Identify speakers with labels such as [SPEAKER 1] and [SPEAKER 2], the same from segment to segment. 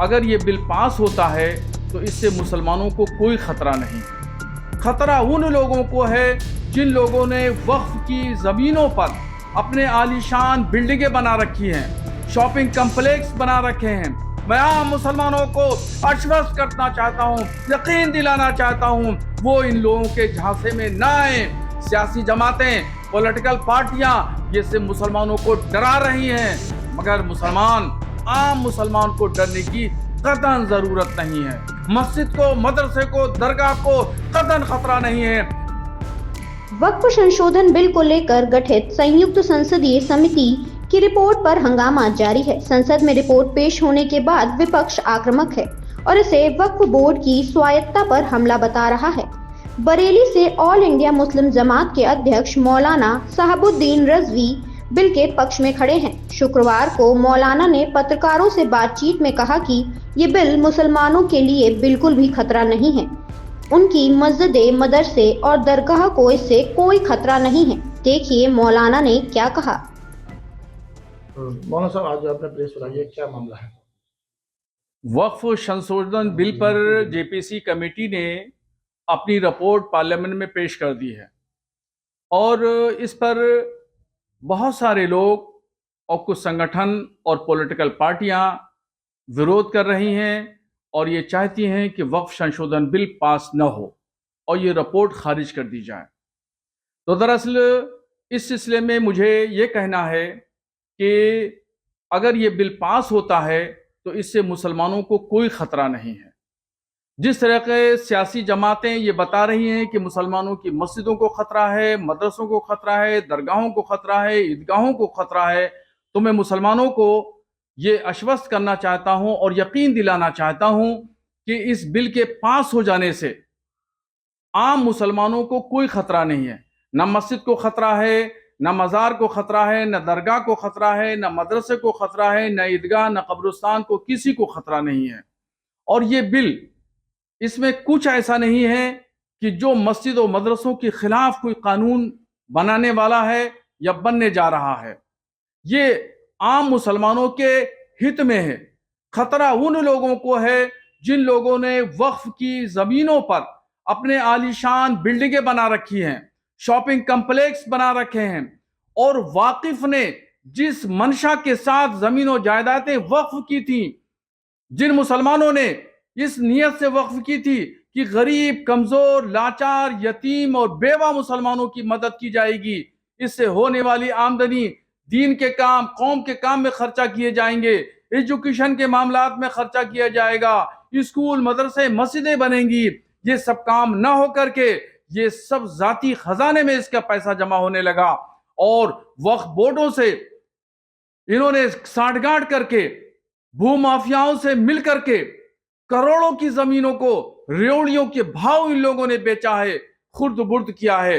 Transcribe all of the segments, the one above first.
[SPEAKER 1] अगर ये bill pass होता है तो इससे मुसलमानों को कोई खतरा नहीं। खतरा उन लोगों को है जिन लोगों ने वक्फ की जमीनों पर अपने आलीशान बिल्डिंगें बना रखी हैं, शॉपिंग कम्प्लेक्स बना रखे हैं। मैं आम मुसलमानों को आश्वस्त करना चाहता हूँ, यकीन दिलाना चाहता हूँ, वो इन लोगों के झांसे में ना आए। सियासी जमातें, पॉलिटिकल पार्टियां ये सिर्फ मुसलमानों को डरा रही हैं, मगर आम मुसलमान को डरने की कतई जरूरत नहीं है। मस्जिद को, मदरसे को, दरगाह को कतई खतरा नहीं है।
[SPEAKER 2] वक्फ संशोधन बिल को लेकर गठित संयुक्त संसदीय समिति की रिपोर्ट पर हंगामा जारी है। संसद में रिपोर्ट पेश होने के बाद विपक्ष आक्रामक है और इसे वक्फ बोर्ड की स्वायत्तता पर हमला बता रहा है। बरेली से ऑल इंडिया मुस्लिम जमात के अध्यक्ष मौलाना साहबुद्दीन रजवी बिल के पक्ष में खड़े हैं। शुक्रवार को मौलाना ने पत्रकारों से बातचीत में कहा कि ये बिल मुसलमानों के लिए बिल्कुल भी खतरा नहीं है। उनकी मस्जिदें, मदरसे और दरगाह को इससे कोई खतरा नहीं है। देखिए मौलाना ने क्या कहा।
[SPEAKER 3] मौलाना साहब, आज आपने प्रेस बुलाई है, क्या मामला है?
[SPEAKER 1] वक्फ संशोधन बिल पर जेपीसी कमेटी ने अपनी रिपोर्ट पार्लियामेंट में पेश कर दी है और इस पर बहुत सारे लोग और कुछ संगठन और पॉलिटिकल पार्टियां विरोध कर रही हैं और ये चाहती हैं कि वक्फ संशोधन बिल पास न हो और ये रिपोर्ट खारिज कर दी जाए। तो दरअसल इस सिलसिले में मुझे ये कहना है कि अगर ये बिल पास होता है तो इससे मुसलमानों को कोई खतरा नहीं है। जिस तरह के सियासी जमातें ये बता रही हैं कि मुसलमानों की मस्जिदों को खतरा है, मदरसों को खतरा है, दरगाहों को खतरा है, ईदगाहों को खतरा है, तो मैं मुसलमानों को ये आश्वस्त करना चाहता हूं और यकीन दिलाना चाहता हूं कि इस बिल के पास हो जाने से आम मुसलमानों को कोई खतरा नहीं है। न मस्जिद को खतरा है, न मज़ार को खतरा है, न दरगाह को खतरा है, न मदरसे को खतरा है, न ईदगाह, न कब्रिस्तान को, किसी को खतरा नहीं है। और ये बिल, इसमें कुछ ऐसा नहीं है कि जो मस्जिद और मदरसों के खिलाफ कोई कानून बनाने वाला है या बनने जा रहा है। ये आम मुसलमानों के हित में है। खतरा उन लोगों को है जिन लोगों ने वक्फ की जमीनों पर अपने आलीशान बिल्डिंगें बना रखी हैं, शॉपिंग कम्प्लेक्स बना रखे हैं और वाकिफ ने जिस मंशा के साथ जमीनों जायदादें वक्फ की थी, जिन मुसलमानों ने इस नियत से वक्फ की थी कि गरीब, कमजोर, लाचार, यतीम और बेवा मुसलमानों की मदद की जाएगी, इससे होने वाली आमदनी दीन के काम, कौम के काम में खर्चा किए जाएंगे, एजुकेशन के मामलात में खर्चा किया जाएगा, स्कूल, मदरसे, मस्जिदें बनेंगी। ये सब काम ना हो करके ये सब जाती खजाने में इसका पैसा जमा होने लगा और वक्फ बोर्डों से इन्होंने साठगांठ करके भू माफियाओं से मिल करके करोड़ों की जमीनों को रेवड़ियों के भाव इन लोगों ने बेचा है, खुर्द बुर्द किया है।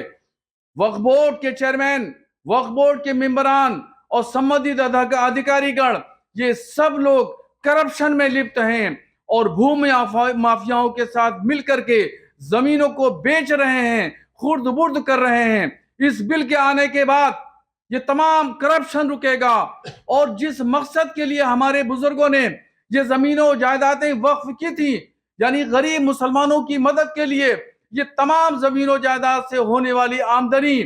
[SPEAKER 1] वक्फ बोर्ड के चेयरमैन, वक्फ बोर्ड के मेंबरान और संबंधित अधिकारीगण, ये सब लोग करप्शन में लिप्त हैं और भू माफियाओं के साथ मिलकर के जमीनों को बेच रहे हैं, खुर्द बुर्द कर रहे हैं। इस बिल के आने के बाद ये तमाम करप्शन रुकेगा और जिस मकसद के लिए हमारे बुजुर्गों ने ये जमीनों जायदादें वक्फ की थी, यानी गरीब मुसलमानों की मदद के लिए, ये तमाम जमीनों जायदाद से होने वाली आमदनी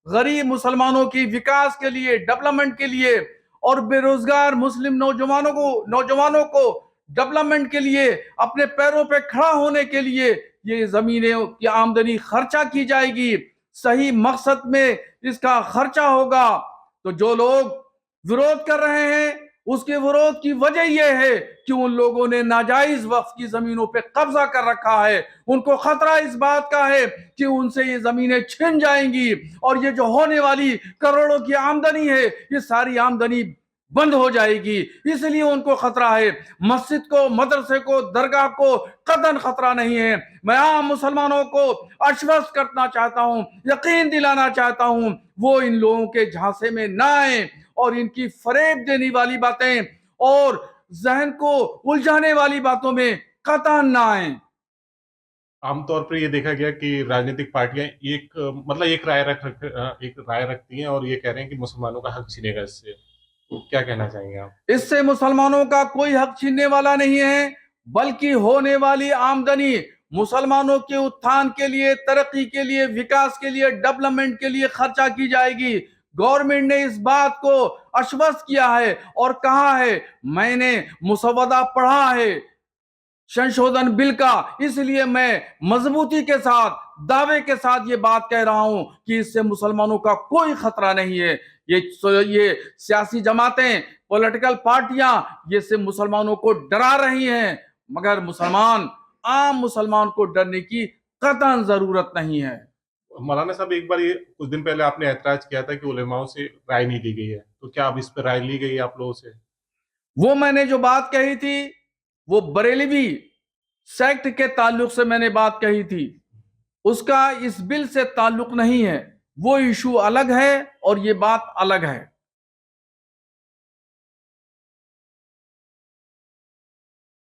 [SPEAKER 1] गरीब मुसलमानों की विकास के लिए, डेवलपमेंट के लिए और बेरोजगार मुस्लिम नौजवानों को डेवलपमेंट के लिए, अपने पैरों पे खड़ा होने के लिए ये जमीनें की आमदनी खर्चा की जाएगी। सही मकसद में इसका खर्चा होगा। तो जो लोग विरोध कर रहे हैं उसके विरोध की वजह यह है कि उन लोगों ने नाजायज वक्फ की जमीनों पे कब्जा कर रखा है। उनको खतरा इस बात का है कि उनसे ये जमीनें छिन जाएंगी और ये जो होने वाली करोड़ों की आमदनी है, ये सारी आमदनी बंद हो जाएगी। इसलिए उनको खतरा है। मस्जिद को, मदरसे को, दरगाह को कतई खतरा नहीं है। मैं आम मुसलमानों को आश्वस्त करना चाहता हूं, यकीन दिलाना चाहता हूं, वो इन लोगों के झांसे में ना आए और इनकी फरेब देने वाली बातें और जहन को उलझाने वाली बातों में कतई ना आए।
[SPEAKER 4] आमतौर पर ये देखा गया कि राजनीतिक पार्टियां एक राय रखती हैं और ये कह रहे हैं कि मुसलमानों का हक छीनेगा इससे। तो क्या कहना चाहेंगे आप?
[SPEAKER 1] इससे मुसलमानों का कोई हक छीनने वाला नहीं है, बल्कि होने वाली आमदनी मुसलमानों के उत्थान के लिए, तरक्की के लिए, विकास के लिए, डेवलपमेंट के लिए खर्चा की जाएगी। गवर्नमेंट ने इस बात को आश्वस्त किया है और कहा है, मैंने मुसवदा पढ़ा है संशोधन बिल का, इसलिए मैं मजबूती के साथ, दावे के साथ ये बात कह रहा हूं कि इससे मुसलमानों का कोई खतरा नहीं है। ये सियासी जमातें, पॉलिटिकल पार्टियां ये से मुसलमानों को डरा रही हैं, मगर आम मुसलमान को डरने की कतई जरूरत नहीं है।
[SPEAKER 4] मौलाना साहब, एक बार ये कुछ दिन पहले आपने ऐतराज किया था कि उलेमाओं से राय नहीं ली गई है, तो क्या अब इस पर राय ली गई है आप लोगों से?
[SPEAKER 1] वो मैंने जो बात कही थी वो बरेलवी सेक्ट के ताल्लुक से मैंने बात कही थी, उसका इस बिल से ताल्लुक नहीं है। वो इशू अलग है और ये बात अलग है।